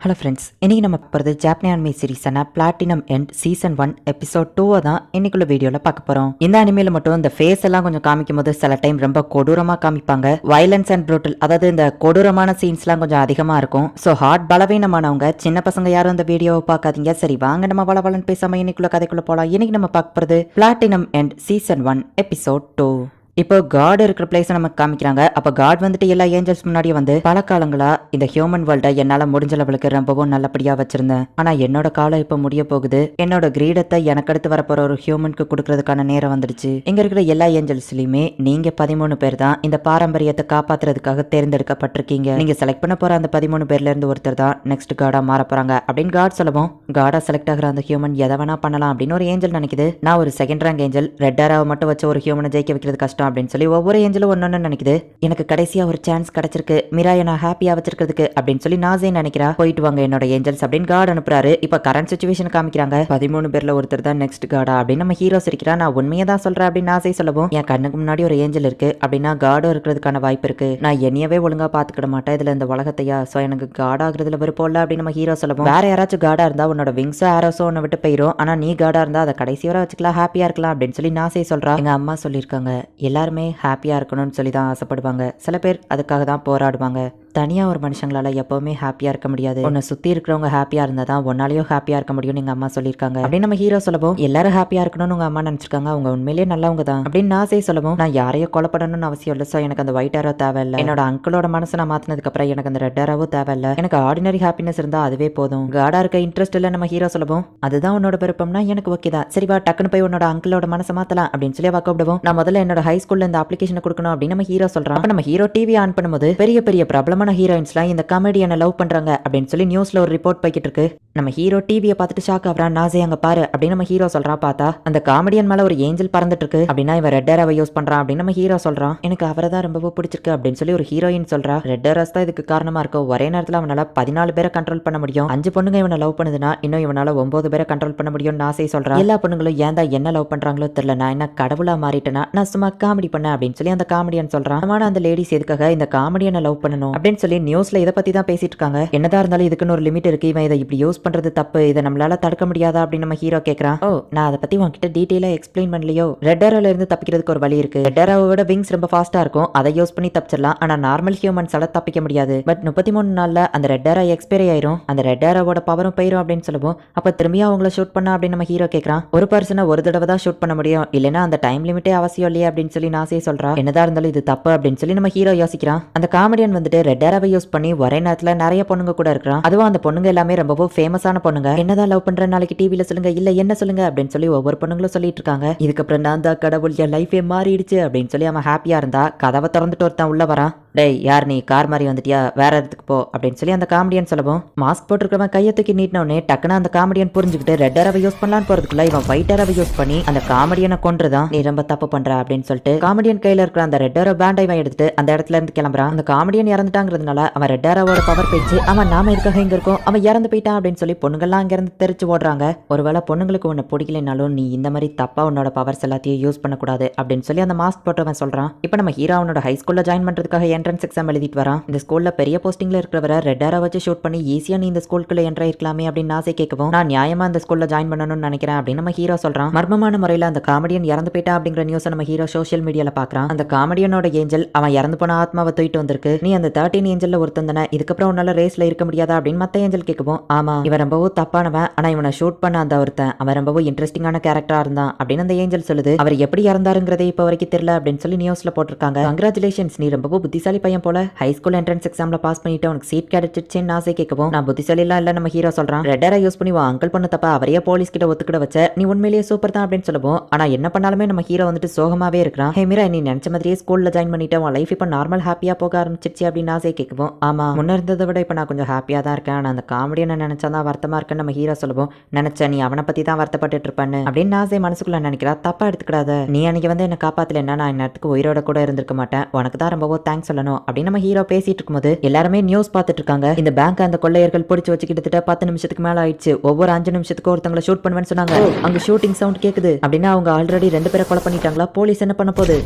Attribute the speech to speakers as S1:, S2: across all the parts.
S1: Hello friends, இன்னைக்கு நம்ம பார்க்குறது ஜாப்பனீஸ் அனிமே சீரிஸான பிளாட்டினம் எண்ட் சீசன் 1 எபிசோட் 2 தான் இன்னைக்குள்ள வீடியோல பார்க்க போறோம். இந்த அனிமேல மட்டும் இந்த ஃபேஸ் எல்லாம் கொஞ்சம் காமிக்கும் போது சில டைம் ரொம்ப கொடூரமா காமிப்பாங்க. வயலன்ஸ் அண்ட் ப்ரூட்டல், அதாவது இந்த கொடூரமான சீன்ஸ்லாம் கொஞ்சம் அதிகமா இருக்கும். ஸோ ஹார்ட் பலவீனமானவங்க சின்ன பசங்க யாரும் இந்த வீடியோவை பார்க்காதீங்க. சரி வாங்க நம்ம வளவலன்னு பேசாம இன்னைக்குள்ள கதைக்குள்ள போலாம். இன்னைக்கு நம்ம பார்க்க போறது பிளாட்டினம் எண்ட் சீசன் 1 எபிசோட் 2. இப்போ காட் இருக்கிற பிளேஸ் நமக்கு காமிக்கிறாங்க. அப்ப காட் வந்துட்டு எல்லா ஏஞ்சல்ஸ் முன்னாடியே வந்து பல காலங்களா இந்த ஹியூமன் வேர்ல்ட என்னால முடிஞ்ச லெவலுக்கு ரொம்பவும் நல்லபடியா வச்சிருந்தேன். ஆனா என்னோட காலம் இப்ப முடிய போகுது. என்னோட கிரீடத்தை எனக்கு அடுத்து வரப்போற ஒரு ஹியூமனுக்கு கொடுக்கறதுக்கான நேரம் வந்துடுச்சு. இங்க இருக்கிற எல்லா ஏஞ்சல்ஸ்லயுமே நீங்க 13 பேர் தான் இந்த பாரம்பரியத்தை காப்பாத்துறதுக்காக தேர்ந்தெடுக்கப்பட்டிருக்கீங்க. நீங்க செலக்ட் பண்ண போற அந்த 13 பேர்ல இருந்து ஒருத்தர் தான் நெக்ஸ்ட் காடா மாற போறாங்க அப்படின்னு காட் சொல்லவும், காடா செலக்ட் ஆகிற அந்த ஹியூமன் எதை வேணா பண்ணலாம் அப்படின்னு ஒரு ஏஞ்சல் நினைக்குது. நான் ஒரு செகண்ட் ரேங்க் ஏஞ்சல், ரெட் ஆராவை மட்டும் வச்சு ஒரு ஹியூமனை ஜெயிக்க வைக்கிறது கஷ்டம் அப்படின்னு சொல்லி ஒவ்வொரு ஏஞ்சலும் ஒன்னொன்னு நினைக்குது. எனக்கு கடைசியா ஒரு சான்ஸ் கிடைச்சிருக்கு மிராயை நான் ஹாப்பியா வச்சிருக்கிறதுக்கு அப்படின்னு சொல்லி நாசே நினைக்கிறா. போயிட்டு வாங்க என்னோட ஏஞ்சல்ஸ் அப்படின்னு காட் அனுப்புறாரு. இப்ப கரண்ட் சிச்சுவேஷன் காமிக்கிறாங்க. 13 பேர்ல ஒருத்தர் தான் நெக்ஸ்ட் காடா அப்படின்னு நம்ம ஹீரோஸ் இருக்கிறா. நான் உண்மையை தான் சொல்றேன் அப்படின்னு நாசே சொல்லவும், என் கண்ணுக்கு முன்னாடி ஒரு ஏஞ்சல் இருக்கு அப்படின்னா காடும் இருக்கிறதுக்கான வாய்ப்பு இருக்கு. நான் என்னையவே ஒழுங்கா பாத்துக்கிட மாட்டேன் இதுல இந்த உலகத்தையா, சோ எனக்கு காட் ஆகுறதுல விருப்பம் இல்ல அப்படின்னு நம்ம ஹீரோ சொல்லவும், வேற யாராச்சும் காடா இருந்தா உன்னோட விங்ஸோ ஆரோஸோ உன்னை விட்டு போயிரும். ஆனா நீ காடா இருந்தா அதை கடைசி வரை வச்சுக்கலாம், ஹாப்பியா இருக்கலாம் அப்படின்னு சொல்லி நாசே சொல்றா. எங்க அம்மா சொல்லியிருக்காங்க எல்லாருமே ஹாப்பியா இருக்கணும்னு சொல்லி தான் ஆசைப்படுவாங்க. சில பேர் அதுக்காக தான் போராடுவாங்க. தனியா ஒரு மனுஷங்களால எப்பவுமே ஹாப்பியா இருக்க முடியாது. உன்னை சுத்தி இருக்கிறவங்க ஹாப்பியா இருந்தா தான் உன்னாலையும் ஹாப்பியா இருக்க முடியும் எங்க அம்மா சொல்லியிருக்காங்க அப்படின்னு நம்ம ஹீரோ சொல்லவும், எல்லாரும் ஹாப்பியா இருக்கணும்னு உங்க அம்மா நினைச்சிருக்காங்க, அவங்க உண்மையிலேயே நல்லவங்க தான் அப்படின்னு நாசே சொல்லவும், நான் யாரையும் கொலை பண்ணணும்னு அவசியம் இல்லை. ஸோ எனக்கு அந்த ஒயிட் ஆரோ தேவையில்லை. என்னோட அங்கிளோட மனசை நான் மாத்தினதுக்கு அப்புறம் எனக்கு அந்த ரெட் ஆரோவும் தேவையில்லை. எனக்கு ஆர்டினரி ஹாப்பினஸ் இருந்தா அதுவே போதும். காடா இருக்க இன்ட்ரெஸ்ட் இல்லை நம்ம ஹீரோ சொல்லவும், அதுதான் உன்னோட விருப்பம்னா எனக்கு ஓகே தான். சரி வா டக்குன்னு போய் உன்னோட அங்கிளோட மனசை மாத்தலாம் அப்படின்னு சொல்லி வாக்கப்படுவோம். நான் முதல்ல என்னோட ஹை ஸ்கூல்ல இந்த அப்ளிகேஷன் கொடுக்கணும் அப்படின்னு நம்ம ஹீரோ சொல்றான். அப்ப நம்ம ஹீரோ டிவி ஆன் பண்ணும்போது பெரிய பெரிய பிரபலமான ஹீரோயின்ஸ்லாம் இந்த காமெடியனை லவ் பண்றாங்க அப்படின்னு சொல்லி நியூஸ்ல ஒரு ரிப்போர்ட் போய்கிட்டு இருக்கு. நம்ம ஹீரோ டிவியை பார்த்துட்டு ஷாக் ஆகுறான். நாசே அங்க பாரு அப்படின்னு நம்ம ஹீரோ சொல்றான். பார்த்தா அந்த காமெடியன் மேல ஒரு ஏஞ்சல் பறந்துட்டு இருக்கு. அப்படின்னா இவன் ரெட் ஆரோவை யூஸ் பண்றான் அப்படின்னு நம்ம ஹீரோ சொல்றான். எனக்கு அவரை தான் ரொம்ப பிடிச்சிருக்கு அப்படின்னு சொல்லி ஒரு ஹீரோயின் சொல்றா. ரெட் ஆரோஸ் தான் இதுக்கு காரணமா இருக்கும். ஒரே நேரத்தில் அவனால 14 பேரை கண்ட்ரோல் பண்ண முடியும். 5 பொண்ணுங்க இவனை லவ் பண்ணுதுன்னா இன்னும் இவனால 9 பேரை கண்ட்ரோல் பண்ண முடியும் நாசே சொல்றா. எல்லா பொண்ணுங்களும் ஏன் தான் என்ன லவ் பண்றாங்களோ தெரியல, நான் என்ன கடவுளா மாறிட்டேனா, நான் சும்மா காமெடி பண்ண அப்படின்னு சொல்லி அந்த காமெடியன் சொல்றான். ஆனா அந்த லேடிஸ் எதுக்காக இந்த காமெடியனை லவ் பண்ணணும் அப்படின்னு சொல்லி நியூஸ்ல இதை பத்தி தான் பேசிட்டு இருக்காங்க. என்னதான் இருந்தாலும் இதுக்குன்னு ஒரு லிமிட் இருக்கு. இவன் இதை இப்படி யூஸ் பண்றது தப்பு, இதை நம்மளால தடுக்க முடியாதா அப்படின்னு நம்ம ஹீரோ கேட்கறான். ஓ நான் அதை பத்தி உங்ககிட்ட டீடைலா எக்ஸ்பிளைன் பண்ணலையோ. ரெட் ஆரோல இருந்து தப்பிக்கிறதுக்கு ஒரு வழி இருக்கு. ரெட் ஆரோவோட விங்ஸ் ரொம்ப ஃபாஸ்டா இருக்கும், அதை யூஸ் பண்ணி தப்பிச்சிடலாம். ஆனா நார்மல் ஹியூமன்ஸால தப்பிக்க முடியாது. பட் 33 நாள்ல அந்த ரெட் ஆரோ எக்ஸ்பைரி ஆயிரும், அந்த ரெட் ஆரோவோட பவரும் போயிரும் அப்படின்னு சொல்லுவோம். அப்ப திரும்பியா அவங்கள ஷூட் பண்ணா அப்படின்னு நம்ம ஹீரோ கேட்கறான். ஒரு பர்சனை ஒரு தடவை தான் ஷூட் பண்ண முடியும், இல்லைன்னா அந்த டைம் லிமிட்டே அவசியம் இல்லையா அப்படின்னு சொல்லி நாசே சொல்றா. என்னதான் இருந்தாலும் இது தப்பு அப்படின்னு சொல்லி நம்ம ஹீரோ யோசிக்கிறான். அந்த காமெடியன் வந்துட்டு ரெட் ஆரோவை யூஸ் பண்ணி ஒரே நேரத்துல நிறைய பொண்ணுங்க கூட இருக்கிறான். அதுவும் அந்த பொண்ணுங்க எல்லாமே ரொம்ப ஃபேமஸான பொண்ணுங்க. என்னதான் லவ் பண்ற நாளைக்கு டிவில சொல்லுங்க, இல்ல என்ன சொல்லுங்க அப்படின்னு சொல்லி ஒவ்வொரு பொண்ணுங்களும் சொல்லிட்டு இருக்காங்க. இதுக்கப்புறம் நான் தான் கடவுள், என் லைஃபே மாறிடுச்சு அப்படின்னு சொல்லி அவன் ஹாப்பியா இருந்தா கதவை திறந்துட்டு ஒருத்தன் உள்ள வரான். டேய் யார் நீ, கார் மாதிரி வந்துட்டியா, வேற இடத்துக்கு போ அப்படின்னு சொல்லி அந்த காமெடியன் சொல்லவும், மாஸ்க் போட்டுருக்கவன் கையை தூக்கி நீட்டினோடனே டக்குன்னு அந்த காமெடியன் புரிஞ்சுக்கிட்டு ரெட் ஆரோவை யூஸ் பண்ணலான்னு போறதுக்குள்ள இவன் ஒயிட் ஆரோவை யூஸ் பண்ணி அந்த காமெடியனை கொன்றுதான். நீ ரொம்ப தப்பு பண்ற அப்படின்னு சொல்லிட்டு காமெடியன் கையில இருக்கிற அந்த ரெட் ஆரோ பேண்டை இவன் எடுத்துட்டு அந்த இடத்துல இருந்து கிளம்புறான். அந்த காமெடியன் இறந்துட்டாங்கிறதுனால அவன் ரெட் ஆரோவோட பவர் போயிடுச்சு. அவன் நாம இருக்காக இங்க இருக்கோம், அவன் இறந்து போயிட்டான் அப்படின்னு சொல்லி பொண்ணுங்கள்லாம் அங்க இருந்து தெரிச்சு ஓடுறாங்க. ஒருவேளை பொண்ணுங்களுக்கு உன்னை பிடிக்கலனாலும் நீ இந்த மாதிரி தப்பா உன்னோட பவர்ஸ் எல்லாத்தையும் யூஸ் பண்ணக்கூடாது அப்படின்னு சொல்லி அந்த மாஸ்க் போட்டவன் சொல்றான். இப்போ நம்ம ஹீரோ அவனோட ஹை ஸ்கூல்ல ஜாயின் பண்றதுக்காக என்ட்ரன்ஸ் எக்ஸாம் எழுதிட்டு வரான். இந்த ஸ்கூல்ல பெரிய போஸ்டிங்ல இருக்கிறவரை ரெட் ஆரோ வச்சு ஷூட் பண்ணி ஈஸியா நீ இந்த ஸ்கூலுக்குள்ள என்ட்ரு இருக்கலாமே அப்படின்னு நாசே கேட்கவும், நான் நியாயமா இந்த ஸ்கூல்ல ஜாயின் பண்ணணும்னு நினைக்கிறேன் அப்படின்னு நம்ம ஹீரோ சொல்றான். மர்மமான முறையில அந்த காமெடியன் இறந்து போயிட்டா அப்படிங்கிற நியூஸ் நம்ம ஹீரோ சோஷியல் மீடியால பாக்குறான். அந்த காமெடியனோட ஏஞ்சல் அவன் இறந்து போன ஆத்மாவை தூக்கிட்டு வந்திருக்கு. நீ அந்த 13 ஏஞ்சல்ல ஒருத்தன் தானே, இதுக்கப்புறம் உன்னால ரேஸ்ல இருக்க முடியாதா அப்படின்னு மத்த ஏஞ்சல் கேட்கவும், ஆமா இவன் ரொம்பவும் தப்பானவன், ஆனா இவனை ஷூட் பண்ண அந்த ஒருத்தன் அவன் ரொம்பவும் இன்ட்ரெஸ்டிங்கான கேரக்டரா இருந்தான் அப்படின்னு அந்த ஏஞ்சல் சொல்லுது. அவர் எப்படி இறந்தாருங்கிறதே இப்ப வரைக்கும் தெரியல அப்படின்னு சொல்லி நியூஸ்ல போட்டிருக்காங்க. கங்க்ராச்சுலேஷன்ஸ், நீ ரொம்பவும் புத்திசாலி பையன் போல, ஹை ஸ்கூல் என்ட்ரன்ஸ் எக்ஸாம்ல பாஸ் பண்ணிட்டு உனக்கு சீட் கிடைச்சிருச்சுன்னு நாசே கேட்கவும், நான் புத்திசாலி எல்லாம் இல்ல நம்ம ஹீரோ சொல்றான். ரெட் ஆரோ யூஸ் பண்ணி உன் அங்கிள் பண்ண தப்பா அவரையே போலீஸ் கிட்ட ஒத்துக்கிட வச்ச, நீ உண்மையிலேயே சூப்பர் தான் அப்படின்னு சொல்லுவோம். ஆனா என்ன பண்ணாலுமே நம்ம ஹீரோ வந்துட்டு சோகமாவே இருக்கிறான். ஹே மீரா, நீ நினைச்ச மாதிரியே ஸ்கூல்ல ஜாயின் பண்ணிட்டு உன் லைஃப் இப்ப நார்மல் ஹாப்பியா போக ஆரம்பிச்சிருச்சு அப்படின்னு நாசே கேட்கவும், ஆமா முன்ன இருந்ததை விட இப்ப நான் கொஞ்சம் ஹாப்பியா தான் இருக்கேன், ஆனா அந்த காமெடியனை நினைச்சாதான் வருத்தமா இருக்குன்னு நம்ம ஹீரோ சொல்லுவோம். நினைச்ச நீ அவனை பத்தி தான் வருத்தப்பட்டு இருப்பான்னு அப்படின்னு நாசே மனசுக்குள்ள நினைக்கிறா. தப்பா எடுத்துக்கிடாத, நீ அன்னைக்கு வந்து என்ன காப்பாத்தலன்னா நான் நேரத்துக்கு உயிரோட கூட இருந்திருக்க மாட்டேன், உனக்கு தான் ரொம்பவோ தேங்க்ஸ் சொல்லணும் அப்படின்னு நம்ம ஹீரோ பேசிட்டு இருக்கும்போது எல்லாருமே நியூஸ் பார்த்துட்டு இருக்காங்க. இந்த பேங்க் அந்த கொள்ளையர்கள் பிடிச்சு வச்சு கிட்டத்தட்ட 10 நிமிஷத்துக்கு மேல ஆயிடுச்சு. ஒவ்வொரு 5 நிமிஷத்துக்கு ஒருத்தங்களை ஷூட் பண்ணுவேன்னு சொன்னாங்க. அங்க ஷூட்டிங் சவுண்ட் கேக்குது அப்படின்னா அவங்க ஆல்ரெடி 2 பேரை கொலை பண்ணிட்டாங்களா, போலீஸ் என்ன பண்ண போகுது?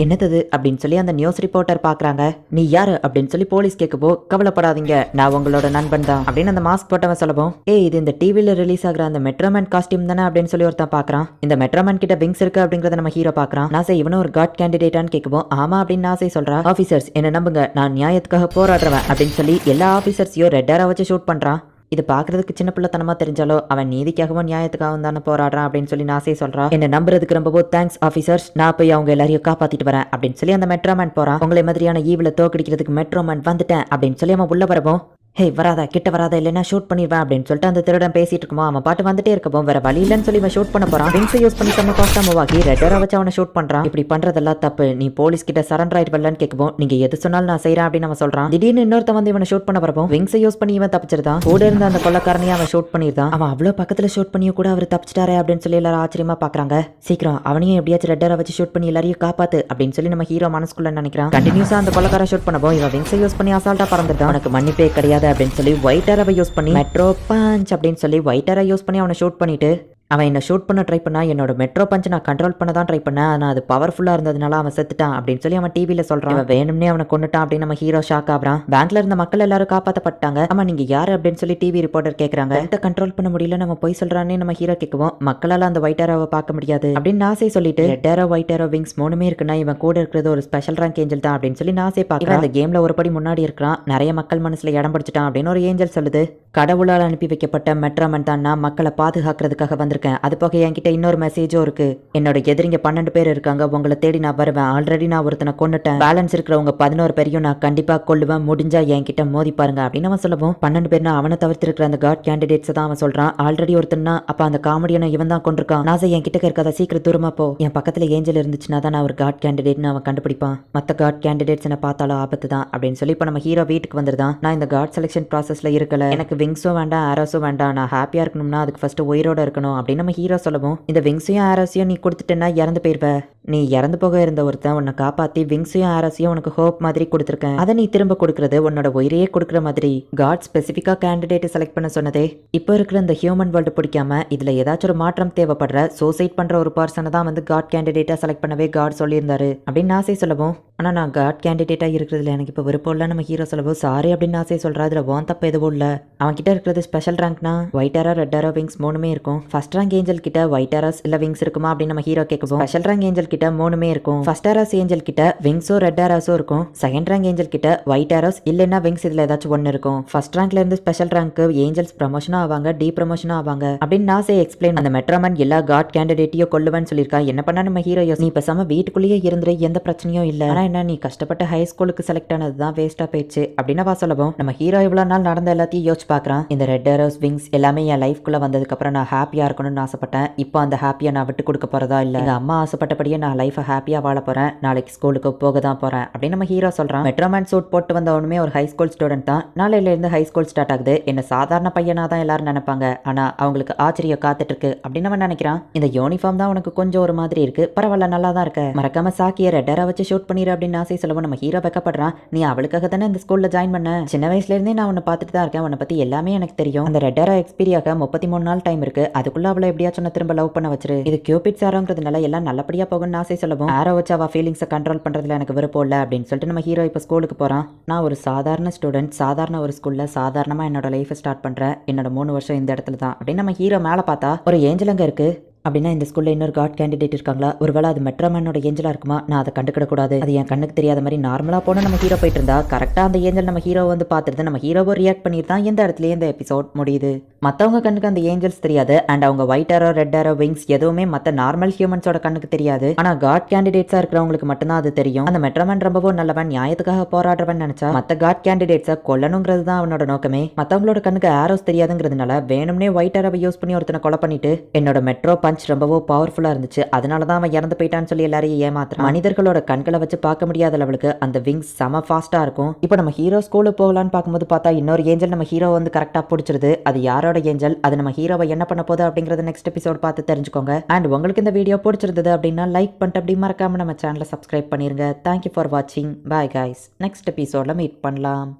S1: என்னது அப்படின்னு சொல்லி அந்த நியூஸ் ரிப்போர்ட்டர் பாக்குறாங்க. நீ யாரு அப்படின்னு சொல்லி போலீஸ் கேட்கப்போ, கவலைப்படாதீங்க நான் உங்களோட நண்பன் தான் அப்படின்னு அந்த மாஸ்க் போட்டவன் சொல்லவும், இது இந்த டிவில ரிலீஸ் ஆகிற அந்த மெட்ரோமேன் காஸ்டியூம் தானே அப்படின்னு சொல்லி ஒருத்தன் பாக்குறான். இந்த மெட்ரோமேன் கிட்ட விங்ஸ் இருக்கு அப்படிங்கறத நம்ம ஹீரோ பாக்குறான். நாசை இவனும் ஒரு காட் கேண்டிடேட்டான்னு கேட்கவும், ஆமா அப்படின்னு நாசை சொல்றா. ஆபீசர்ஸ் என்ன நம்புங்க, நான் நியாயத்துக்காக போராடுறவன் அப்படின்னு சொல்லி எல்லா ஆபீசர்ஸையும் ரெட் ஏரா வச்சு ஷூட் பண்றான். இது பாக்குறதுக்கு சின்ன பிள்ளைத்தனமா தெரிஞ்சாலோ அவன் நீதிக்காகவும் நியாயத்துக்காகவும் தானே போராடுறான் அப்படின்னு சொல்லி நாசே சொல்றான். என்ன நம்புறதுக்கு ரொம்ப தேங்க்ஸ் ஆபீசர்ஸ், நான் போய் அவங்க எல்லாரையும் காப்பாத்திட்டு வரேன் அப்படின்னு சொல்லி அந்த மெட்ரோமேன் போறான். உங்களை மாதிரியான ஈவில தோக்கடிக்கிறதுக்கு மெட்ரோமேன் வந்துட்டேன் அப்படின்னு சொல்லி அவன் உள்ள வரவும், ஹே வராதா கிட்ட வராதா இல்லைன்னா ஷூட் பண்ணிடுவேன் அப்படின்னு சொல்லிட்டு அந்த திருடன் பேசிட்டு இருக்குமோ அவன் பாட்டு வந்துட்டே இருக்கப்போ வேற வழி இல்லைன்னு சொல்லி இவன் ஷூட் பண்ண போறான். விங்ஸ் யூஸ் பண்ணி செம்ம ஃபாஸ்டா மூவ் ஆகி ரெட்டரா வச்சு அவனை ஷூட் பண்றான். இப்படி பண்றதெல்லாம் தப்பு, நீ போலீஸ் கிட்ட சரண்டர் ஆயிடுவல்லன்னு கேட்கவும், நீங்க எது சொன்னாலும் நான் செய்யறேன் அப்படின்னு அவன் சொல்றான். திடீர்னு இன்னொருத்த வந்து இவனை ஷூட் பண்ண வரப்போ விங்ஸ் யூஸ் பண்ணி இவன் தப்பிச்சிருந்தான். கூட இருந்த அந்த கொள்ளக்காரனையும் அவன் ஷூட் பண்ணிருந்தான். அவன் அவ்வளவு பக்கத்துல ஷூட் பண்ணியும் கூட அவர் தப்பிச்சிட்டாரே அப்படின்னு சொல்லி எல்லாரும் ஆச்சரியமா பாக்குறாங்க. சீக்கிரம் அவனையும் எப்படியாச்சும் ரெட்டரா வச்சு ஷூட் பண்ணி எல்லாரையும் காப்பாத்து அப்படின்னு சொல்லி நம்ம ஹீரோ மனசுக்குள்ள நினைக்கிறான். கண்டினியூஸா அந்த கொள்ளக்கார ஷூட் பண்ணப்போ இவன் விங்ஸ் யூஸ் பண்ணி அசால்ட்டா பறந்துட்டான். அவனுக்கு மன்னிப்பே கிடையாது அப்படின்னு சொல்லி ஒயிட்டரை யூஸ் பண்ணி மெட்ரோ பஞ்ச் அப்படின்னு சொல்லி ஒயிட்டரை யூஸ் பண்ணி அவனை ஷூட் பண்ணிட்டு, அவன் என்ன ஷூட் பண்ண ட்ரை பண்ணா என்னோட மெட்ரோ பஞ்ச் நான் கண்ட்ரோல் பண்ண தான் ட்ரை பண்ணேன், ஆனால் அது பவர்ஃபுல்லா இருந்ததுனால அவன் செத்துட்டான் அப்படின்னு சொல்லி அவன் டிவியில சொல்றான். அவன் வேணும்னே அவனை கொண்டுட்டான் அப்படின்னு நம்ம ஹீரோ ஷாக் ஆகுறான். பேங்க்ல இருந்த மக்கள் எல்லாரும் காப்பாற்றப்பட்டாங்க. ஆமா நீங்க யாரு அப்படின்னு சொல்லி டிவி ரிப்போர்ட்டர் கேட்கறாங்க. கண்ட்ரோல் பண்ண முடியல நம்ம போய் சொல்றானே நம்ம ஹீரோ கேட்கவும், மக்களால அந்த ஒயிட் ஏரோவை பார்க்க முடியாது அப்படின்னு நாசே சொல்லிட்டு, red arrow white arrow wings மூணுமே இருக்குன்னா இவன் கூட இருக்கிறது ஒரு ஸ்பெஷல் ரேங்க் ஏஞ்சல் தான் அப்படின்னு சொல்லி நாசே பார்க்கறான். அந்த கேம்ல ஒரு படி முன்னாடி இருக்கிறான், நிறைய மக்கள் மனசுல இடம் பிடிச்சிட்டான் அப்படின்னு ஒரு ஏஞ்சல் சொல்லுது. கடவுளால் அனுப்பி வைக்கப்பட்ட மெட்ரோமேன் தான் நான் மக்களை பாதுகாக்கிறதுக்காக வந்திருக்கேன். அது போக என்கிட்ட இன்னொரு மெசேஜும் இருக்கு. என்னோட எதிரிங்க 12 பேர் இருக்காங்க, உங்களை தேடி நான் வருவேன். ஆல்ரெடி நான் ஒருத்தனை கொண்டுட்டேன். பேலன்ஸ் இருக்கிறவங்க 11 பேரையும் நான் கண்டிப்பா கொல்லுவேன், முடிஞ்சா என்கிட்ட மோதி பாருங்க அப்படின்னு அவன் சொல்லவும், 12 பேர்னா அவனை தவிர்த்து இருக்கிற அந்த காட் கேண்டிடேட்ஸ் தான் அவன் சொல்றான். ஆல்ரெடி ஒருத்தன்னா அப்ப அந்த காமெடியான இவன் தான் கொண்டிருக்கான். நாசை என் கிட்ட இருக்காத, சீக்கிரம் தூரமா போ. என் பக்கத்துல ஏஞ்சல் இருந்துச்சுன்னா தான் நான் ஒரு காட் கேண்டிடேட்னு அவன் கண்டுபிடிப்பான். மத்த காட் கேண்டிடேட்ஸ் என்ன பார்த்தாலும் ஆபத்து தான் அப்படின்னு சொல்லி இப்ப நம்ம ஹீரோ வீட்டுக்கு வந்துருதான். நான் இந்த காட் செலக்ஷன் ப்ராசஸ்ல இருக்கல, எனக்கு விங்ஸும் வேண்டாம் ஆரோஸும் வேண்டாம், நான் ஹாப்பியா இருக்கணும்னா அதுக்கு ஃபர்ஸ்ட் உயிரோட இருக்கணும் அப்படின்னு நம்ம ஹீரோ சொல்லவும், இந்த விங்ஸையும் ஆரோஸையும் நீ கொடுத்துட்டேன்னா இறந்து போயிருவ. நீ இறந்து போக இருந்த ஒருத்தன் உன்னை காப்பாத்தி விங்ஸையும் ஆரோஸையும் உனக்கு ஹோப் மாதிரி கொடுத்துருக்கேன். அதை நீ திரும்ப கொடுக்கறது உன்னோட உயிரையே கொடுக்குற மாதிரி. காட் ஸ்பெசிஃபிக்கா கேண்டிடேட் செலக்ட் பண்ண சொன்னதே இப்போ இருக்கிற இந்த ஹியூமன் வேர்ல்டு பிடிக்காம இதுல ஏதாச்சும் ஒரு மாற்றம் தேவைப்படுற சூசைட் பண்ற ஒரு பர்சனை தான் வந்து காட் கேண்டிடேட்டா செலக்ட் பண்ணவே காட் சொல்லியிருந்தாரு அப்படின்னு நாசே சொல்லவும், ஆனா நான் காட் கேண்டிடேட்டா இருக்கிறதுல எனக்கு இப்போ விருப்பம் இல்ல நம்ம ஹீரோ சொல்லவும், சாரி அப்படின்னு நாசே சொல்றா. அதுல வான் தப்பு எதுவும் இல்ல. அவன் கிட்ட இருக்கிறது ஸ்பெஷல் ரேங்க்னா white arrow red arrow wings மூணுமே இருக்கும். ஃபர்ஸ்ட் ரேங்க் ஏஞ்சல் கிட்ட ஒயிட் ஏரோஸ் இல்ல விங்ஸ் இருக்குமா அப்படின்னு நம்ம ஹீரோ கேட்கவும், ஸ்பெஷல் ரேங்க் ஏஞ்சல் கிட்ட மூணுமே இருக்கும். ஃபர்ஸ்ட் ஏரோஸ் ஏஞ்சல் கிட்ட விங்ஸோ ரெட் ஏரோஸோ இருக்கும். செகண்ட் ரேங்க் ஏஞ்சல் கிட்ட ஒயிட் ஏரோஸ் இல்லைன்னா விங்ஸ் இதுல ஏதாச்சும் ஒன்னு இருக்கும். ஃபர்ஸ்ட் ரேங்க்ல இருந்து ஸ்பெஷல் ரேங்க் ஏஞ்சல்ஸ் ப்ரமோஷனும் ஆவாங்க, டி ப்ரமோஷனும் ஆவாங்க அப்படின்னு நாசே எக்ஸ்பிளைன். அந்த மெட்ரோமேன் எல்லா காட் கேண்டிடேட்டையும் கொல்லுவேன்னு சொல்லியிருக்கா. என்ன பண்ணா நம்ம ஹீரோ நீ பேசாம வீட்டுக்குள்ளேயே இருந்துரு, எந்த பிரச்சனையும் இல்ல. ஆனா என்ன நீ கஷ்டப்பட்ட ஹை ஸ்கூலுக்கு செலக்ட் ஆனது தான் வேஸ்டா போயிடுச்சு அப்படின்னு சொல்லவும், நம்ம ஹீரோ இவ்வளவு நாள் நடந்த எல்லாத்தையும் யோசிச்சு பாக்குறான். இந்த ரெட் ஏரோஸ் விங்ஸ் எல்லாமே என் லைஃப்குள்ள வந்ததுக்கு அப்புறம் நான் ஹாப்பியா இருக்கணும்னு ஆசைப்பட்டேன். இப்போ அந்த ஹாப்பியா நான் விட்டு கொடுக்க போறதா இல்ல. எங்க அம்மா ஆசைப்பட்டபடியே நான் லைஃபை ஹாப்பியா வாழ போறேன், நாளைக்கு ஸ்கூலுக்கு போக தான் போறேன் அப்படின்னு நம்ம ஹீரோ சொல்றான். மெட்ரோமேன் சூட் போட்டு வந்தவனுமே ஒரு ஹை ஸ்கூல் ஸ்டூடெண்ட் தான். நாளையில இருந்து ஹை ஸ்கூல் ஸ்டார்ட் ஆகுது. என்ன சாதாரண பையனா தான் எல்லாரும் நினைப்பாங்க, ஆனா அவங்களுக்கு ஆச்சரியம் காத்துட்டு இருக்கு அப்படின்னு அவன் நினைக்கிறான். இந்த யூனிஃபார்ம் தான் உனக்கு கொஞ்சம் ஒரு மாதிரி இருக்கு, பரவாயில்ல நல்லா தான் இருக்க, மறக்காம சாக்கிய ரெட்டரா வச்சு ஷூட் பண்ணிரு அப்படின்னு ஆசை சொல்லவும் நம்ம ஹீரோ வெக்கப்படுறான். நீ அவளுக்காக தானே இந்த ஸ்கூல்ல ஜாயின் பண்ண, சின்ன வயசுல இருந்தே நான் உன்னை பார்த்துட்டு தான் இருக்கேன், உன்னை பத்தி எல்லாமே எனக்கு தெரியும். அந்த ரெட்டரா எக்ஸ்பீரியாக 33 நாள் டைம் இருக்கு, அதுக்குள்ள அவளை எப்படியாச்சும் திரும்ப லவ் பண்ண வச்சிரு. இது கியூபிட் ஆரோங்கிறதுனால எல்லாம் நல்லபடியா போகும்னு ஆசை சொல்லவும், ஆரோ வச்சு அவ ஃபீலிங்ஸை கண்ட்ரோல் பண்றதுல எனக்கு விருப்பம் இல்லை அப்படின்னு சொல்லிட்டு நம்ம ஹீரோ இப்போ ஸ்கூலுக்கு போறான். நான் ஒரு சாதாரண ஸ்டூடெண்ட், சாதாரண ஒரு ஸ்கூல்ல சாதாரணமா என்னோட லைஃபை ஸ்டார்ட் பண்றேன். என்னோட 3 வருஷம் இந்த இடத்துல தான் அப்படின்னு நம்ம ஹீரோ மேல பார்த்தா ஒரு ஏஞ்சல் அங்க இருக்கு. அப்படின்னா இந்த ஸ்கூல்ல இன்னொரு காட் கேண்டிடேட் இருக்காங்களா, ஒருவேளை அது மெட்ரோமேனோட ஏஞ்சலா இருக்குமா, நான் அதை கண்டுக்கிட கூடாது. அது என் கண்ணுக்கு தெரியாத மாதிரி நார்மலா போன நம்ம ஹீரோ போயிட்டு இருந்தா கரெக்டா அந்த ஏஞ்சல் நம்ம ஹீரோ வந்து பார்த்துட்டு நம்ம ஹீரோவை ரியாக்ட் பண்ணிட்டு தான் இந்த இடத்துலயே இந்த எபிசோட் முடியுது. மற்றவங்க கண்ணுக்கு அந்த ஏஞ்சல்ஸ் தெரியாது, அண்ட் அவங்க white arrow red arrow wings எதுவுமே மற்ற நார்மல் ஹியூமன்ஸோட கண்ணுக்கு தெரியாது. ஆனா காட் கேண்டிடேட்ஸா இருக்கிறவங்களுக்கு மட்டும்தான் அது தெரியும். அந்த மெட்ரோமேன் ரொம்பவும் நல்லவன், நியாயத்துக்காக போராடுறவன் நினைச்சா மற்ற காட் கேண்டிடேட்ஸை கொல்லணுங்கிறது தான் அவனோட நோக்கமே. மற்றவங்களோட கண்ணுக்கு ஆரோஸ் தெரியாதுங்கிறதுனால வேணும்னே ஒயிட் ஏரோவை யூஸ் பண்ணி ஒருத்தனை கொலை பண்ணிட்டு என்னோட மெட்ரோ பஞ்ச் ரொம்பவும் பவர்ஃபுல்லா இருந்துச்சு, அதனாலதான் அவன் இறந்து போயிட்டான்னு சொல்லி எல்லாரையும் ஏமாத்துறான். மனிதர்களோட கண்களை வச்சு பார்க்க முடியாத லெவலுக்கு அந்த விங்ஸ் செம ஃபாஸ்டா இருக்கும். இப்போ நம்ம ஹீரோ ஸ்கூலுக்கு போகலான்னு பார்க்கும்போது பார்த்தா இன்னொரு ஏஞ்சல் நம்ம ஹீரோ வந்து கரெக்டா பிடிச்சிருது. அது யாரோட ஏஞ்சல், அது நம்ம ஹீரோவை என்ன பண்ண போகுது அப்படிங்கறது நெக்ஸ்ட் எபிசோட் பார்த்து தெரிஞ்சுக்கோங்க. அண்ட் உங்களுக்கு இந்த வீடியோ பிடிச்சிருந்தது அப்படின்னா லைக் பண்ணிட்டு அப்படி மறக்காம நம்ம சேனலை சப்ஸ்கிரைப் பண்ணிருங்க. தேங்க்யூ ஃபார் வாட்சிங். பாய் கைஸ், நெக்ஸ்ட் எபிசோட்ல மீட் பண்ணலாம்.